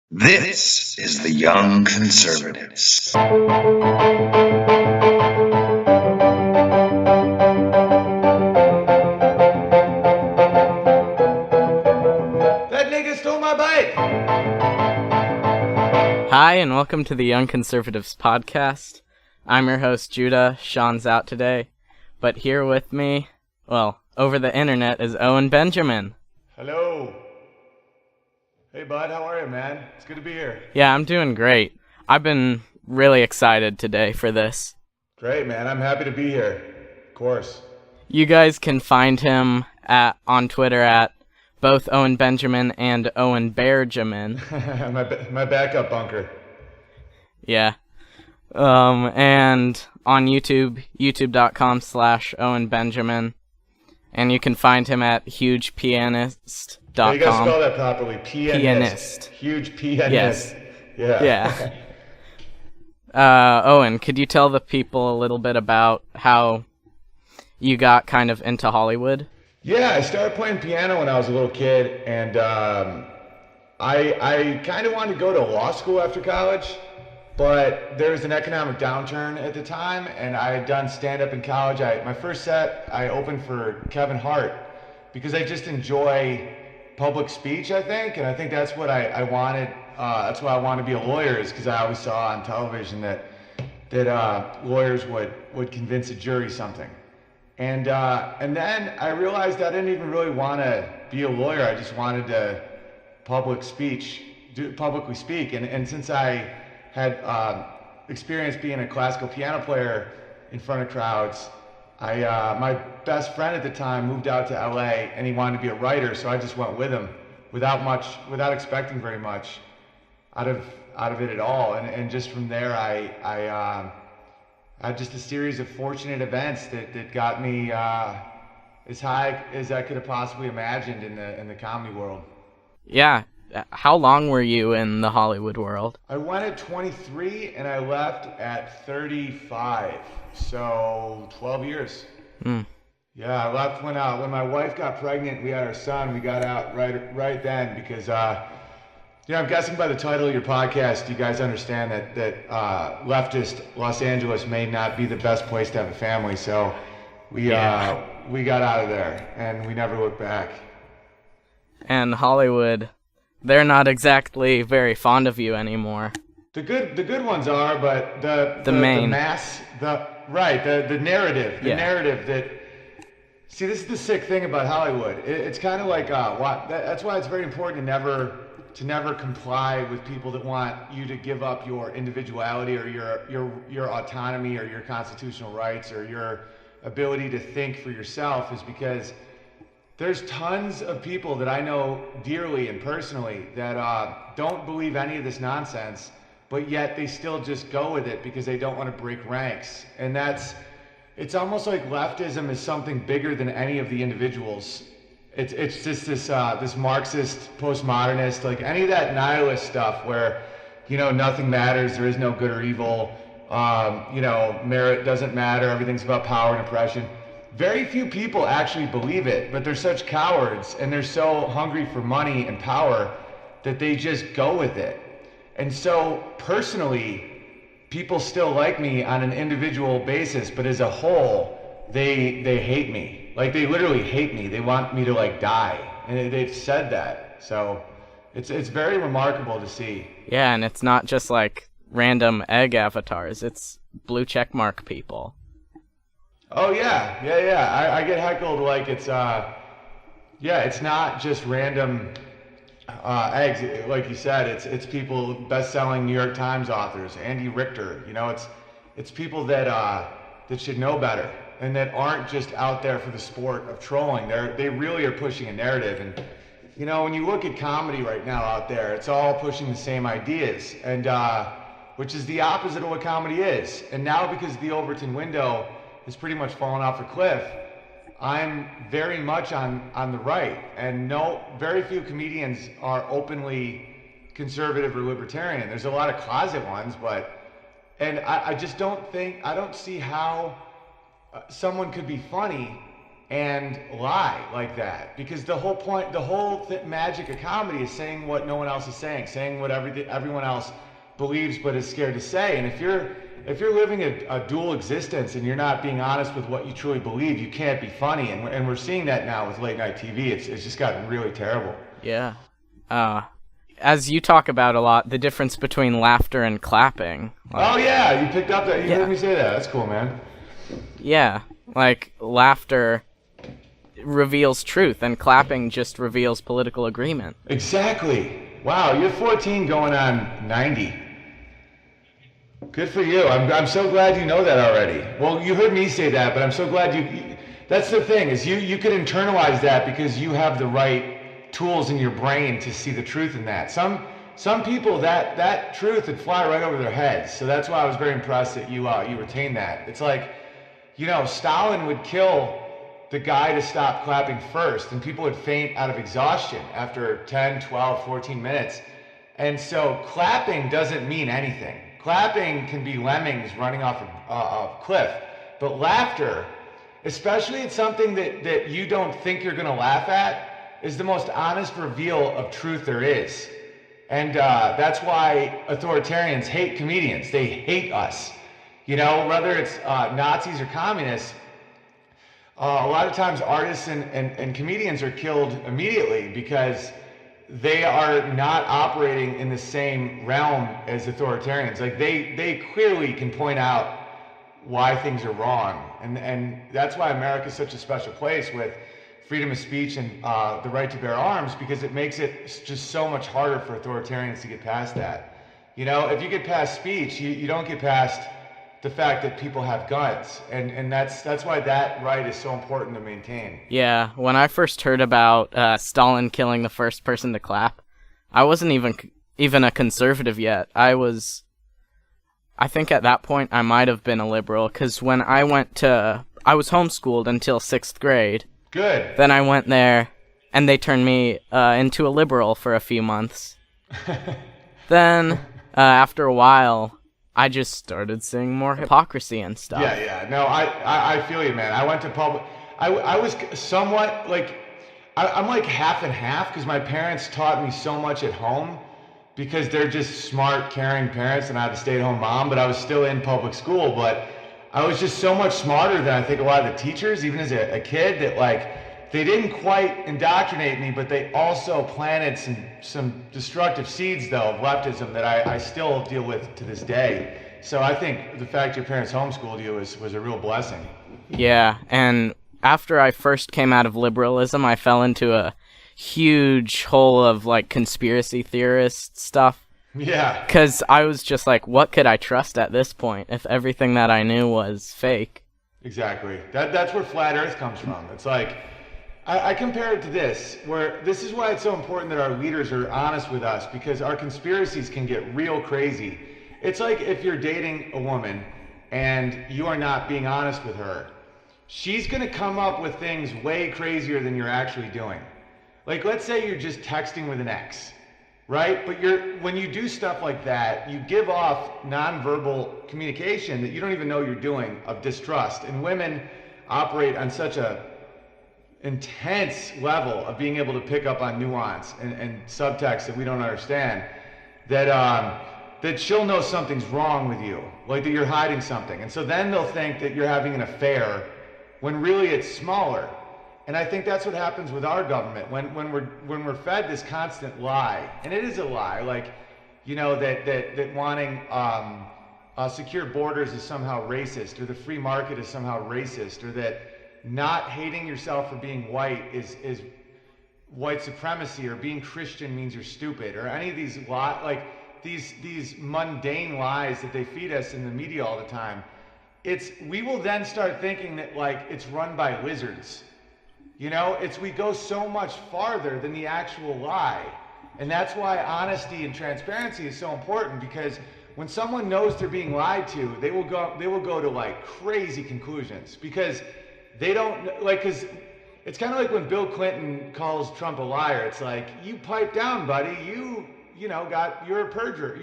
This is the Young Conservatives. That nigga stole my bike! Hi, and welcome to the Young Conservatives podcast. I'm your host, Judah. Sean's out today. But here with me, well, over the internet, is Owen Benjamin. Hello. Hey, bud, how are you, man? It's good to be here. Yeah, I'm doing great. I've been really excited today for this. Great, man. I'm happy to be here. Of course. You guys can find him on Twitter at both Owen Benjamin and Owen Benjamin. my backup bunker. Yeah. And on YouTube, youtube.com/Owen Benjamin. And you can find him at hugepianist.com. You gotta spell that properly. Pianist. Huge pianist. Yes. Owen, could you tell the people a little bit about how you got kind of into Hollywood? Yeah, I started playing piano when I was a little kid, and I kind of wanted to go to law school after college, but there was an economic downturn at the time, and I had done stand-up in college. My first set, I opened for Kevin Hart, because I just enjoy public speech, I think, and I think that's what I wanted. That's why I wanted to be a lawyer, is because I always saw on television that lawyers would convince a jury something. And then I realized I didn't even really want to be a lawyer. I just wanted to publicly speak. And since I had experience being a classical piano player in front of crowds, my best friend at the time moved out to LA, and he wanted to be a writer, so I just went with him without expecting very much out of it at all. And just from there, I had just a series of fortunate events that got me as high as I could have possibly imagined in the comedy world. Yeah. How long were you in the Hollywood world? I went at 23 and I left at 35, so 12 years. Yeah, I left when my wife got pregnant. We had our son. We got out right then because I'm guessing by the title of your podcast, you guys understand that leftist Los Angeles may not be the best place to have a family. So we got out of there, and we never looked back. And Hollywood, they're not exactly very fond of you anymore. The good ones are, but the narrative, narrative that. See, this is the sick thing about Hollywood. It's kind of like that's why it's very important to never comply with people that want you to give up your individuality or your autonomy or your constitutional rights or your ability to think for yourself, is because there's tons of people that I know dearly and personally that don't believe any of this nonsense, but yet they still just go with it because they don't want to break ranks. And it's almost like leftism is something bigger than any of the individuals. It's just this Marxist, postmodernist, like any of that nihilist stuff where, nothing matters, there is no good or evil, merit doesn't matter, everything's about power and oppression. Very few people actually believe it, but they're such cowards and they're so hungry for money and power that they just go with it. And so personally, people still like me on an individual basis, but as a whole, they hate me. Like, they literally hate me. They want me to die, and they've said that. So it's very remarkable to see. Yeah, and it's not just like random egg avatars. It's blue checkmark people. Oh yeah. I get heckled like it's it's not just random eggs, like you said. It's people, best-selling New York Times authors, Andy Richter. It's people that should know better and that aren't just out there for the sport of trolling. They really are pushing a narrative. And when you look at comedy right now out there, it's all pushing the same ideas, and which is the opposite of what comedy is. And now, because the Overton window has pretty much fallen off a cliff, I'm very much on the right, and very few comedians are openly conservative or libertarian. There's a lot of closet ones, and I just don't see how someone could be funny and lie like that, because the whole point, magic of comedy is saying what no one else is saying what everyone else believes but is scared to say. And if you're living a dual existence and you're not being honest with what you truly believe, you can't be funny. And we're seeing that now with late night TV. It's just gotten really terrible. Yeah. As you talk about a lot, the difference between laughter and clapping. Oh yeah, you picked up that. You heard me say that. That's cool, man. Yeah, like laughter reveals truth and clapping just reveals political agreement. Exactly. Wow, you're 14 going on 90. Good for you. I'm so glad you know that already. Well, you heard me say that, but I'm so glad you that's the thing, is you could internalize that because you have the right tools in your brain to see the truth in that. Some people, that truth would fly right over their heads. So that's why I was very impressed that you retained that. It's like, Stalin would kill the guy to stop clapping first, and people would faint out of exhaustion after 10, 12, 14 minutes. And so clapping doesn't mean anything. Clapping can be lemmings running off a cliff, but laughter, especially at something that you don't think you're gonna laugh at, is the most honest reveal of truth there is. And that's why authoritarians hate comedians. They hate us. Whether it's Nazis or communists, a lot of times artists and comedians are killed immediately because they are not operating in the same realm as authoritarians. Like they clearly can point out why things are wrong. And that's why America is such a special place with freedom of speech and the right to bear arms, because it makes it just so much harder for authoritarians to get past that. If you get past speech, you don't get past the fact that people have guns, and that's why that right is so important to maintain. Yeah, when I first heard about Stalin killing the first person to clap, I wasn't even a conservative yet. I think at that point I might have been a liberal, because when I was homeschooled until 6th grade. Good. Then I went there, and they turned me into a liberal for a few months. Then, after a while, I just started seeing more hypocrisy and stuff. Yeah. No, I feel you, man. I went to public. I was somewhat like, I'm like half and half, because my parents taught me so much at home, because they're just smart, caring parents, and I had a stay-at-home mom, but I was still in public school. But I was just so much smarter than I think a lot of the teachers, even as a kid, that like they didn't quite indoctrinate me, but they also planted some destructive seeds, though, of leftism that I still deal with to this day. So I think the fact your parents homeschooled you was a real blessing. Yeah, and after I first came out of liberalism, I fell into a huge hole of like conspiracy theorist stuff. Yeah. Because I was just like, what could I trust at this point if everything that I knew was fake? Exactly. That's where flat earth comes from. It's like, I compare it to this, where this is why it's so important that our leaders are honest with us, because our conspiracies can get real crazy. It's like if you're dating a woman and you are not being honest with her, she's going to come up with things way crazier than you're actually doing. Like, let's say you're just texting with an ex. Right? But when you do stuff like that, you give off nonverbal communication that you don't even know you're doing, of distrust. And women operate on such a intense level of being able to pick up on nuance and subtext that we don't understand, that she'll know something's wrong with you, like that you're hiding something. And so then they'll think that you're having an affair when really it's smaller. And I think that's what happens with our government when we're fed this constant lie, and it is a lie, like, that wanting secure borders is somehow racist, or the free market is somehow racist, or that not hating yourself for being white is white supremacy, or being Christian means you're stupid, or any of these these mundane lies that they feed us in the media all the time. We will then start thinking that like it's run by lizards. We go so much farther than the actual lie. And that's why honesty and transparency is so important, because when someone knows they're being lied to, they will go to like crazy conclusions, because they don't because it's kind of like when Bill Clinton calls Trump a liar. It's like, you pipe down, buddy. You're a perjurer.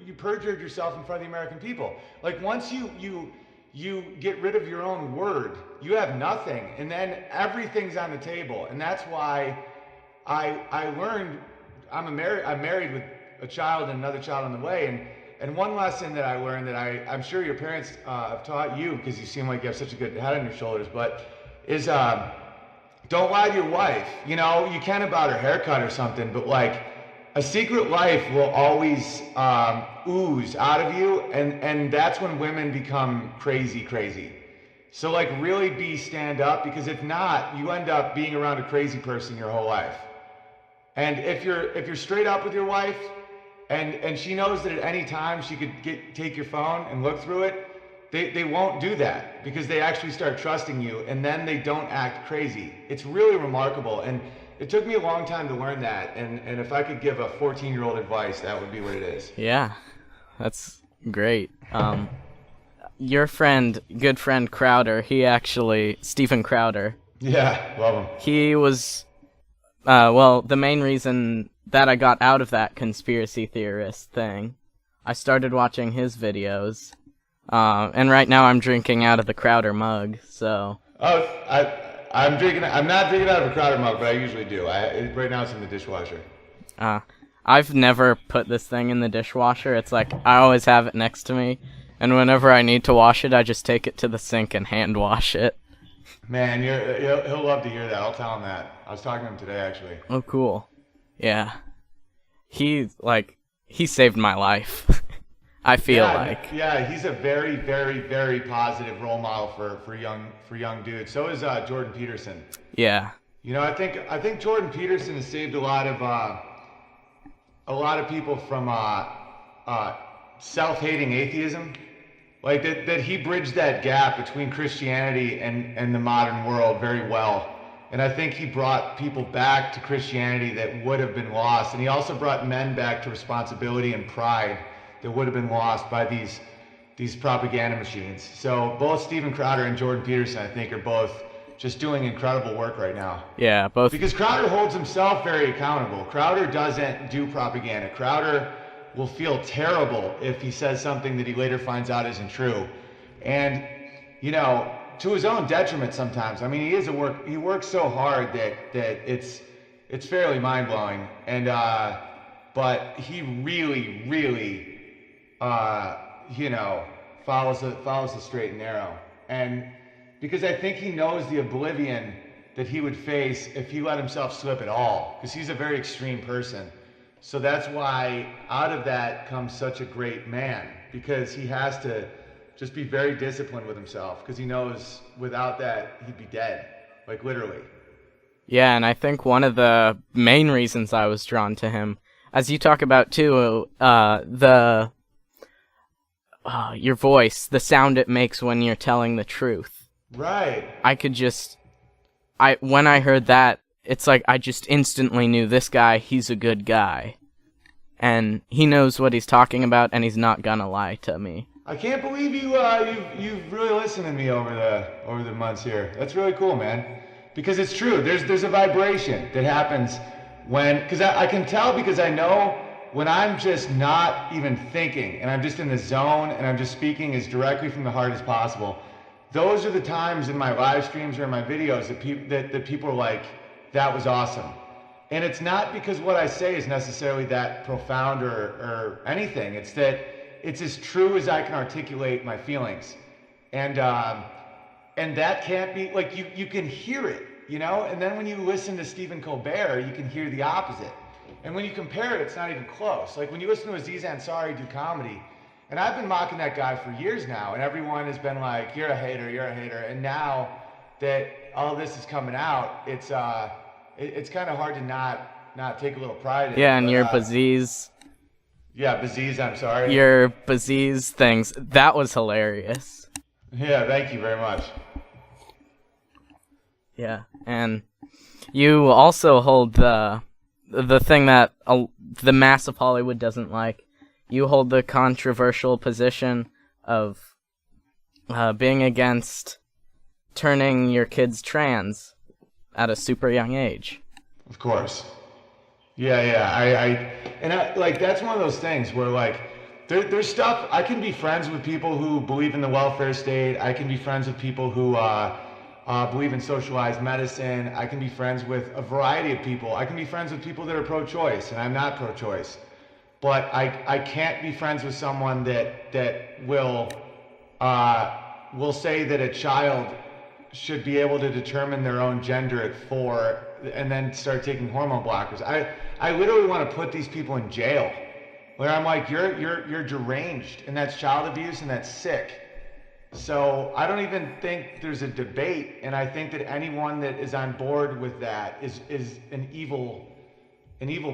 You perjured yourself in front of the American people. Like, once you you get rid of your own word. You have nothing, and then everything's on the table. And that's why I learned. I'm married with a child and another child on the way, and one lesson that I learned that I'm sure your parents have taught you, because you seem like you have such a good head on your shoulders, but is don't lie to your wife. You know, you can about her haircut or something, but like a secret life will always ooze out of you, and that's when women become crazy. So like really stand up, because if not, you end up being around a crazy person your whole life. And if you're straight up with your wife, and she knows that at any time she could take your phone and look through it, they won't do that, because they actually start trusting you, and then they don't act crazy. It's really remarkable, and it took me a long time to learn that, and if I could give a 14-year-old advice, that would be what it is. Yeah, that's great. Your good friend Crowder, Stephen Crowder. Yeah, love him. He was, the main reason that I got out of that conspiracy theorist thing, I started watching his videos, and right now I'm drinking out of the Crowder mug, so. Oh, I'm not drinking out of a Crowder mug, but I usually do. Right now it's in the dishwasher. I've never put this thing in the dishwasher. It's like, I always have it next to me, and whenever I need to wash it, I just take it to the sink and hand wash it. Man, he'll love to hear that. I'll tell him that. I was talking to him today, actually. Oh, cool. Yeah. He saved my life. I feel like. Yeah, he's a very, very, very positive role model for young dudes. So is Jordan Peterson. Yeah. You know, I think Jordan Peterson has saved a lot of people from self-hating atheism. Like that he bridged that gap between Christianity and the modern world very well. And I think he brought people back to Christianity that would have been lost. And he also brought men back to responsibility and pride that would have been lost by these propaganda machines. So both Stephen Crowder and Jordan Peterson, I think, are both just doing incredible work right now. Yeah, both. Because Crowder holds himself very accountable. Crowder doesn't do propaganda. Crowder will feel terrible if he says something that he later finds out isn't true. And, you know, to his own detriment sometimes. I mean, he works so hard that it's fairly mind-blowing. And but he really follows the straight and narrow. And because I think he knows the oblivion that he would face if he let himself slip at all, because he's a very extreme person. So that's why out of that comes such a great man, because he has to just be very disciplined with himself, because he knows without that he'd be dead, like literally. Yeah, and I think one of the main reasons I was drawn to him, as you talk about too, your voice, the sound it makes when you're telling the truth. Right. When I heard that, it's like I just instantly knew this guy, he's a good guy. And he knows what he's talking about, and he's not gonna lie to me. I can't believe you've really listened to me over the months here. That's really cool, man. Because it's true. There's a vibration that happens because I can tell, because I know when I'm just not even thinking and I'm just in the zone and I'm just speaking as directly from the heart as possible. Those are the times in my live streams or in my videos that people are like, that was awesome. And it's not because what I say is necessarily that profound or anything. It's that it's as true as I can articulate my feelings. And that can't be, like, you can hear it, you know? And then when you listen to Stephen Colbert, you can hear the opposite. And when you compare it, it's not even close. Like when you listen to Aziz Ansari do comedy, and I've been mocking that guy for years now, and everyone has been like, you're a hater. And now that all this is coming out, it's kind of hard to not take a little pride in it. Yeah, and your Baziz. Yeah, Baziz, I'm sorry. Your Baziz things, that was hilarious. Yeah, thank you very much. Yeah, and you also hold the thing that the mass of Hollywood doesn't like. You hold the controversial position of being against turning your kids trans at a super young age. Of course. Yeah. I like, that's one of those things where, like, there's stuff. I can be friends with people who believe in the welfare state. I can be friends with people who believe in socialized medicine. I can be friends with a variety of people. I can be friends with people that are pro-choice, and I'm not pro-choice. But I can't be friends with someone that will say that a child should be able to determine their own gender at 4 and then start taking hormone blockers. I literally want to put these people in jail, where I'm like, you're deranged, and that's child abuse, and that's sick. So I don't even think there's a debate, and I think that anyone that is on board with that is an evil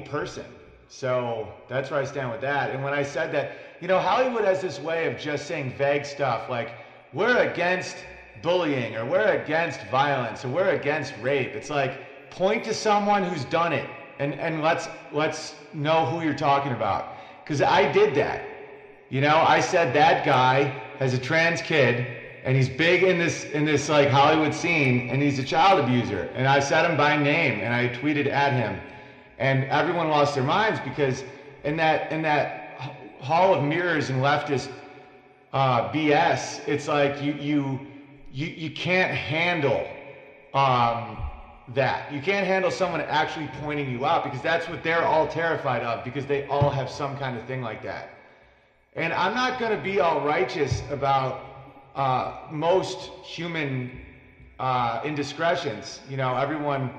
person. So that's where I stand with that. And when I said that, Hollywood has this way of just saying vague stuff like, we're against bullying, or we're against violence, or we're against rape. It's like, point to someone who's done it, and let's know who you're talking about. Because I did that. I said that guy has a trans kid, and he's big in this like Hollywood scene, and he's a child abuser. And I said him by name, and I tweeted at him. And everyone lost their minds, because in that hall of mirrors and leftist BS, it's like you can't handle that. You can't handle someone actually pointing you out, because that's what they're all terrified of, because they all have some kind of thing like that. And I'm not going to be all righteous about most human indiscretions. Everyone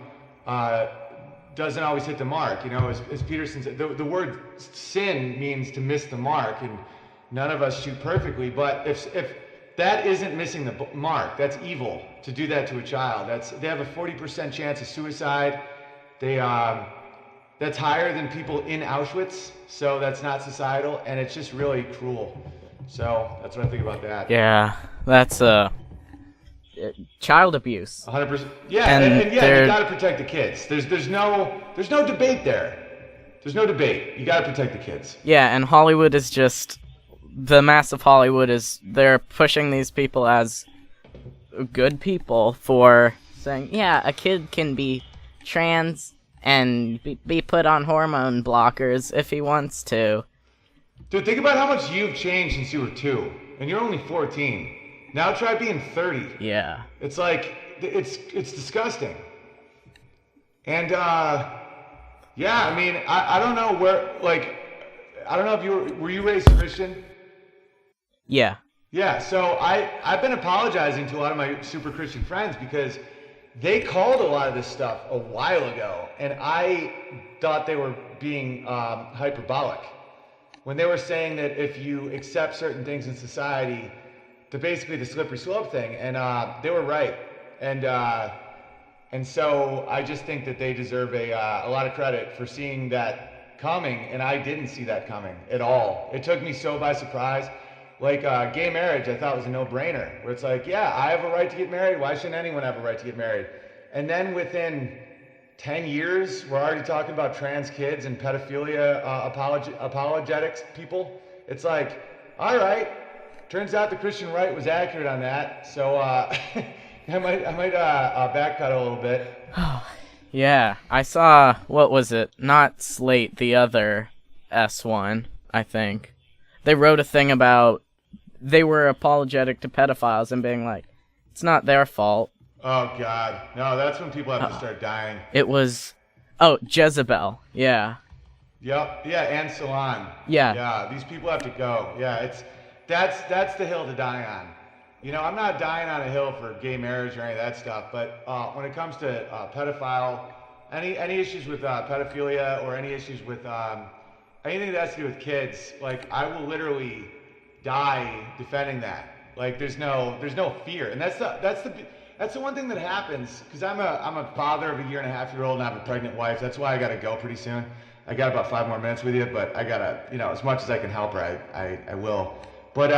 doesn't always hit the mark. As Peterson said, the word sin means to miss the mark, and none of us shoot perfectly. But if that isn't missing the mark, that's evil to do that to a child. They have a 40% chance of suicide. That's higher than people in Auschwitz, so that's not societal, and it's just really cruel. So that's what I think about that. Yeah, that's child abuse. 100%. Yeah, and you gotta protect the kids. There's no debate there. There's no debate. You gotta protect the kids. Yeah, and Hollywood is just, the mass of Hollywood they're pushing these people as good people for saying, yeah, a kid can be trans and be put on hormone blockers if he wants to. Dude, think about how much you've changed since you were 2, and you're only 14. Now try being 30. Yeah. It's like, it's disgusting. And, yeah, I mean, I don't know where, like, I don't know if were you raised Christian? Yeah. Yeah, so I've been apologizing to a lot of my super Christian friends, because they called a lot of this stuff a while ago, and I thought they were being hyperbolic when they were saying that if you accept certain things in society, basically the slippery slope thing, and they were right, and so I just think that they deserve a lot of credit for seeing that coming, and I didn't see that coming at all. It took me so by surprise. Like gay marriage, I thought was a no-brainer, where it's like, yeah, I have a right to get married. Why shouldn't anyone have a right to get married? And then within 10 years, we're already talking about trans kids and pedophilia apologetics people. It's like, all right, turns out the Christian right was accurate on that. So I might backpedal a little bit. Yeah, I saw, what was it? Not Slate, the other S1, I think. They wrote a thing about they were apologetic to pedophiles and being like, it's not their fault. Oh, God. No, that's when people have to start dying. It was, Jezebel. Yeah. Yep. Yeah, and Salon. Yeah. Yeah, these people have to go. Yeah, that's the hill to die on. I'm not dying on a hill for gay marriage or any of that stuff, but when it comes to pedophile, any issues with pedophilia, or any issues with anything that has to do with kids, like, I will literally die defending that. Like, there's no fear, and that's the one thing that happens, because I'm a father of a 1.5-year-old, and I have a pregnant wife. That's why I gotta go pretty soon. I got about 5 more minutes with you, but I gotta, as much as I can help her, I will. But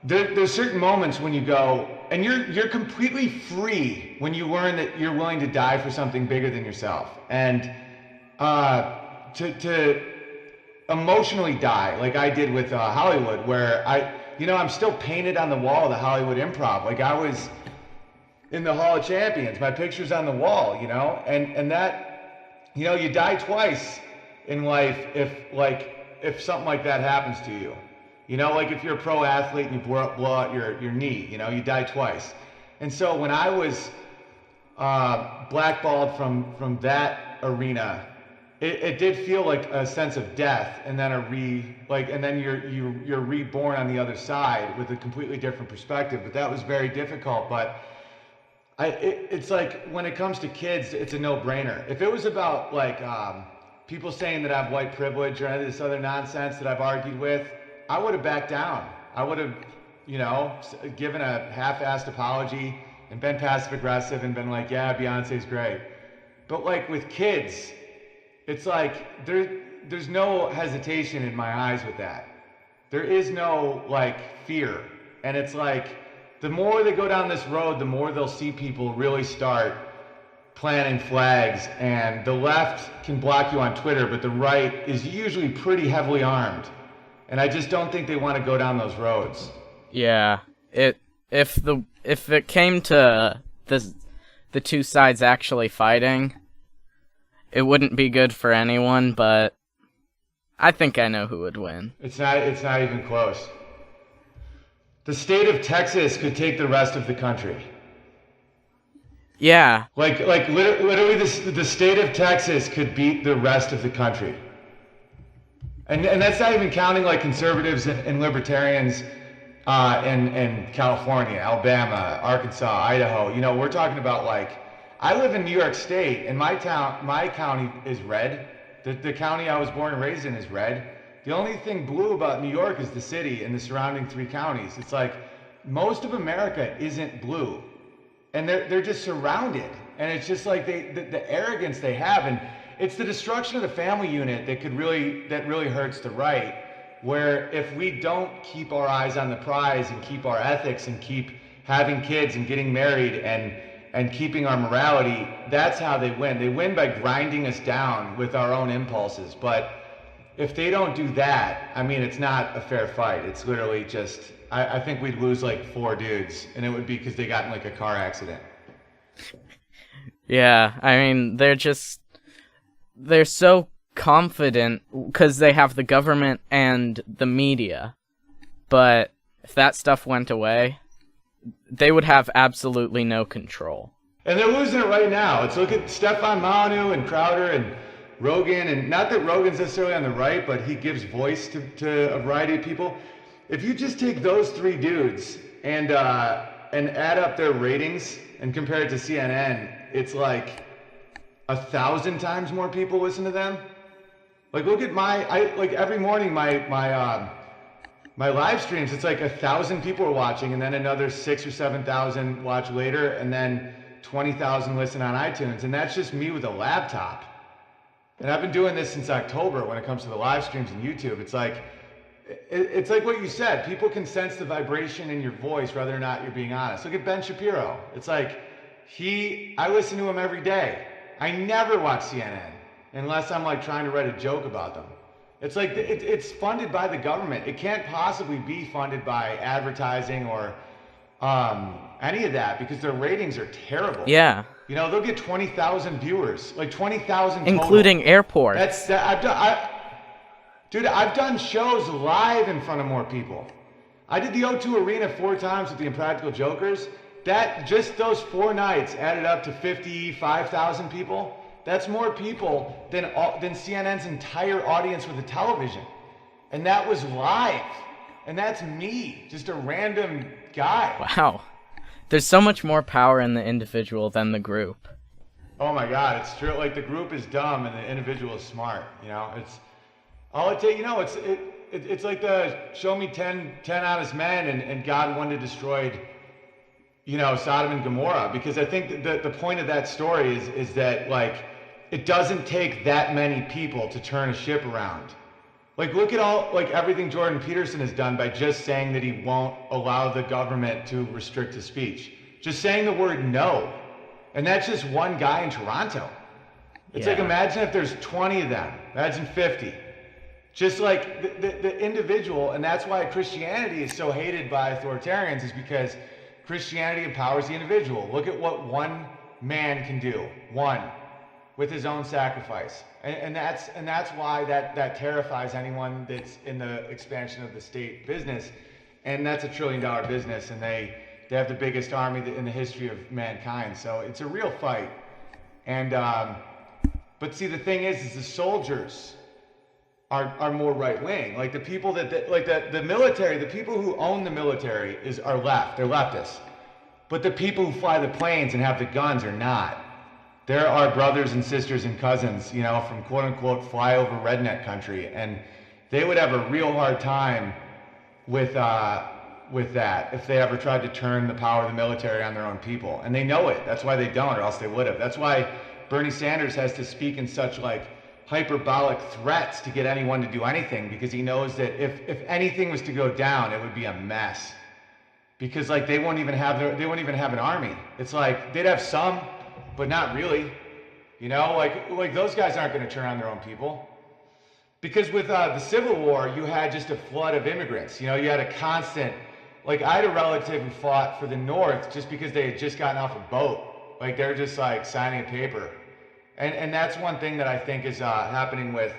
there's certain moments when you go, and you're completely free when you learn that you're willing to die for something bigger than yourself, and to emotionally die, like I did with Hollywood, where I'm still painted on the wall of the Hollywood Improv. Like, I was in the Hall of Champions, my picture's on the wall, and that, you die twice in life if, like, if something like that happens to you. You know, like if you're a pro athlete and you blow out your knee, you know, you die twice. And so when I was blackballed from that arena, it did feel like a sense of death, and then and then you're reborn on the other side with a completely different perspective. But that was very difficult. But it's like when it comes to kids, it's a no-brainer. If it was about like people saying that I have white privilege or any of this other nonsense that I've argued with, I would have backed down. I would have, you know, given a half-assed apology and been passive-aggressive and been like, yeah, Beyonce's great. But like with kids, it's like there's no hesitation in my eyes with that. There is no like fear. And it's like the more they go down this road, the more they'll see people really start planting flags. And the left can block you on Twitter, but the right is usually pretty heavily armed. And I just don't think they want to go down those roads. Yeah. If it came to the two sides actually fighting, it wouldn't be good for anyone, but I think I know who would win. It's not even close. The state of Texas could take the rest of the country. Yeah. Like literally the state of Texas could beat the rest of the country. And that's not even counting like conservatives and libertarians in California, Alabama, Arkansas, Idaho. You know, we're talking about like, I live in New York State, and my county is red. The county I was born and raised in is red. The only thing blue about New York is the city and the surrounding 3 counties. It's like most of America isn't blue, and they're just surrounded. And it's just like the arrogance they have, and it's the destruction of the family unit that really hurts the right. Where if we don't keep our eyes on the prize and keep our ethics and keep having kids and getting married and keeping our morality, that's how they win. They win by grinding us down with our own impulses. But if they don't do that, I mean, it's not a fair fight. It's literally just, I think we'd lose like 4 dudes, and it would be because they got in like a car accident. Yeah, I mean, they're so confident because they have the government and the media. But if that stuff went away, they would have absolutely no control. And they're losing it right now. Let's look at Stefan Molyneux and Crowder and Rogan, and not that Rogan's necessarily on the right, but he gives voice to a variety of people. If you just take those 3 dudes and add up their ratings and compare it to CNN, it's like 1,000 times more people listen to them. Like look at every morning my live streams, it's like 1,000 people are watching, and then another 6,000 or 7,000 watch later, and then 20,000 listen on iTunes, and that's just me with a laptop. And I've been doing this since October when it comes to the live streams and YouTube. It's like what you said. People can sense the vibration in your voice whether or not you're being honest. Look at Ben Shapiro. It's like I listen to him every day. I never watch CNN unless I'm like trying to write a joke about them. It's like it's funded by the government. It can't possibly be funded by advertising or any of that because their ratings are terrible. Yeah. You know, they'll get 20,000 viewers, like 20,000 including total. airports. I've done shows live in front of more people. I did the O2 Arena 4 times with the Impractical Jokers. That just those 4 nights added up to 55,000 people. That's more people than CNN's entire audience with a television. And that was live. And that's me, just a random guy. Wow. There's so much more power in the individual than the group. Oh my God, it's true. Like the group is dumb and the individual is smart. You know, it's all it takes. You know, it's like the show me 10 honest men and God wanted to destroy, you know, Sodom and Gomorrah. Because I think the point of that story is that like it doesn't take that many people to turn a ship around. Like look at everything Jordan Peterson has done by just saying that he won't allow the government to restrict his speech. Just saying the word no. And that's just one guy in Toronto. It's like imagine if there's 20 of them. Imagine 50. Just like the individual, and that's why Christianity is so hated by authoritarians, is because Christianity empowers the individual. Look at what one man can do. One. with his own sacrifice. And that's why that terrifies anyone that's in the expansion of the state business. And that's $1 trillion business, and they have the biggest army in the history of mankind. So it's a real fight. And but see, the thing is the soldiers are more right wing. Like the people the military, the people who own the military are left. They're leftists. But the people who fly the planes and have the guns are not. There are brothers and sisters and cousins, you know, from quote unquote flyover redneck country, and they would have a real hard time with that if they ever tried to turn the power of the military on their own people. And they know it. That's why they don't, or else they would have. That's why Bernie Sanders has to speak in such like hyperbolic threats to get anyone to do anything, because he knows that if anything was to go down, it would be a mess. Because like they won't even have an army. It's like they'd have some, but not really. You know, like those guys aren't going to turn on their own people. Because with the Civil War, you had just a flood of immigrants. You know, you had a constant, like I had a relative who fought for the North just because they had just gotten off a boat. Like they're just like signing a paper. And that's one thing that I think is happening with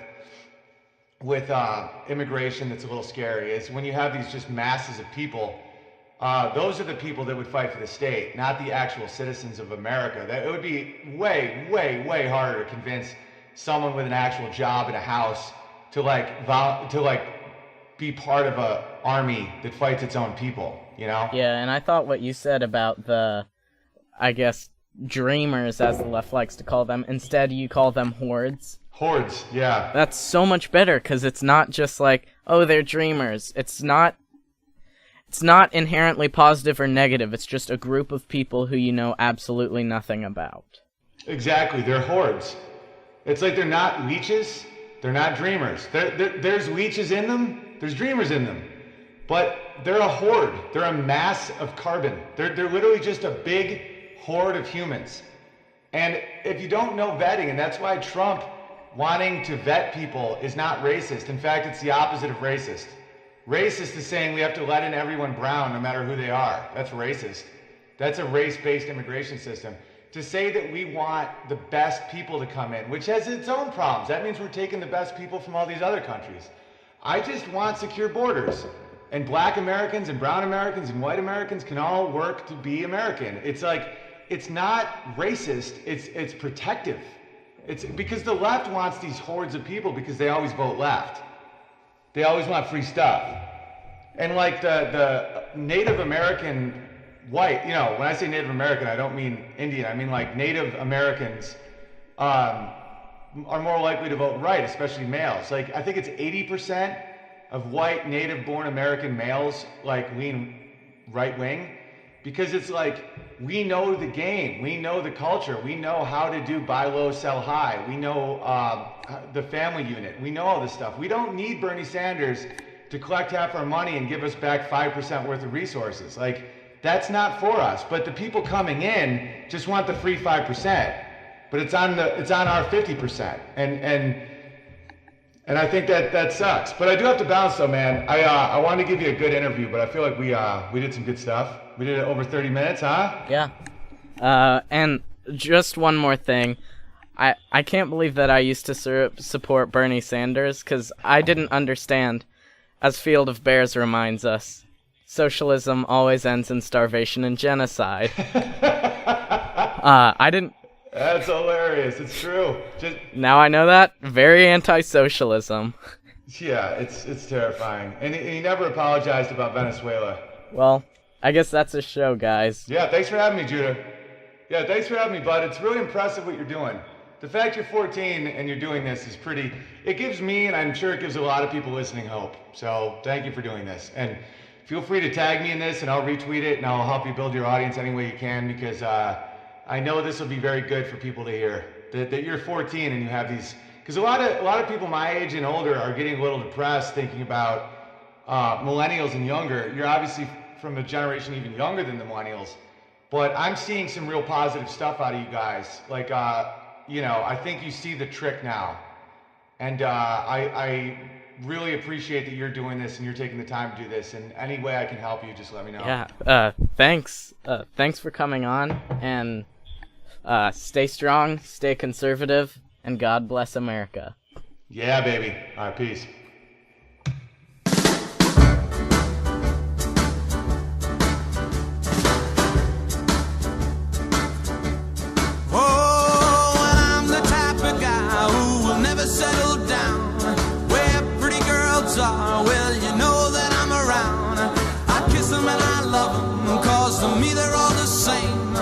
immigration that's a little scary, is when you have these just masses of people, those are the people that would fight for the state, not the actual citizens of America. That it would be way, way, way harder to convince someone with an actual job and a house to be part of a army that fights its own people, you know? Yeah, and I thought what you said about the, I guess, dreamers, as the left likes to call them, instead you call them hordes. Hordes, yeah. That's so much better, because it's not just like, oh, they're dreamers. It's not inherently positive or negative. It's just a group of people who you know absolutely nothing about. Exactly, they're hordes. It's like they're not leeches, they're not dreamers. There's leeches in them, there's dreamers in them. But they're a horde. They're a mass of carbon. They're literally just a big horde of humans. And if you don't know vetting, and that's why Trump wanting to vet people is not racist. In fact, it's the opposite of racist. Racist is saying we have to let in everyone brown no matter who they are. That's racist. That's a race-based immigration system. To say that we want the best people to come in, which has its own problems, that means we're taking the best people from all these other countries. I just want secure borders. And black Americans and brown Americans and white Americans can all work to be American. It's like, it's not racist, it's protective. It's because the left wants these hordes of people because they always vote left. They always want free stuff. And like the Native American white, you know, when I say Native American, I don't mean Indian, I mean like Native Americans are more likely to vote right, especially males. Like I think it's 80% of white native-born American males like lean right wing, because it's like we know the game, we know the culture, we know how to do buy low, sell high, we know the family unit, we know all this stuff. We don't need Bernie Sanders to collect half our money and give us back 5% worth of resources. Like that's not for us. But the people coming in just want the free 5%, but it's on our 50%, and I think that sucks. But I do have to bounce though, man. I wanted to give you a good interview, but I feel like we did some good stuff. We did it over 30 minutes, huh? Yeah. And just one more thing. I can't believe that I used to support Bernie Sanders, because I didn't understand, as Field of Bears reminds us, socialism always ends in starvation and genocide. I didn't... That's hilarious. It's true. Now I know that. Very anti-socialism. Yeah, it's terrifying. And he never apologized about Venezuela. Well, I guess that's a show, guys. Yeah, thanks for having me, Judah. Yeah, thanks for having me, bud. It's really impressive what you're doing. The fact you're 14 and you're doing this is pretty... It gives me, and I'm sure it gives a lot of people listening, hope. So thank you for doing this. And feel free to tag me in this, and I'll retweet it, and I'll help you build your audience any way you can, because I know this will be very good for people to hear. That you're 14 and you have these... Because a lot of people my age and older are getting a little depressed thinking about millennials and younger. You're obviously from a generation even younger than the millennials. But I'm seeing some real positive stuff out of you guys. Like, you know, I think you see the trick now. And I really appreciate that you're doing this and you're taking the time to do this. And any way I can help you, just let me know. Yeah, thanks. Thanks for coming on. And Stay strong, stay conservative, and God bless America. Yeah, baby. All right, peace. Settle down where pretty girls are. Well, you know that I'm around. I kiss them and I love them, 'cause to me they're all the same.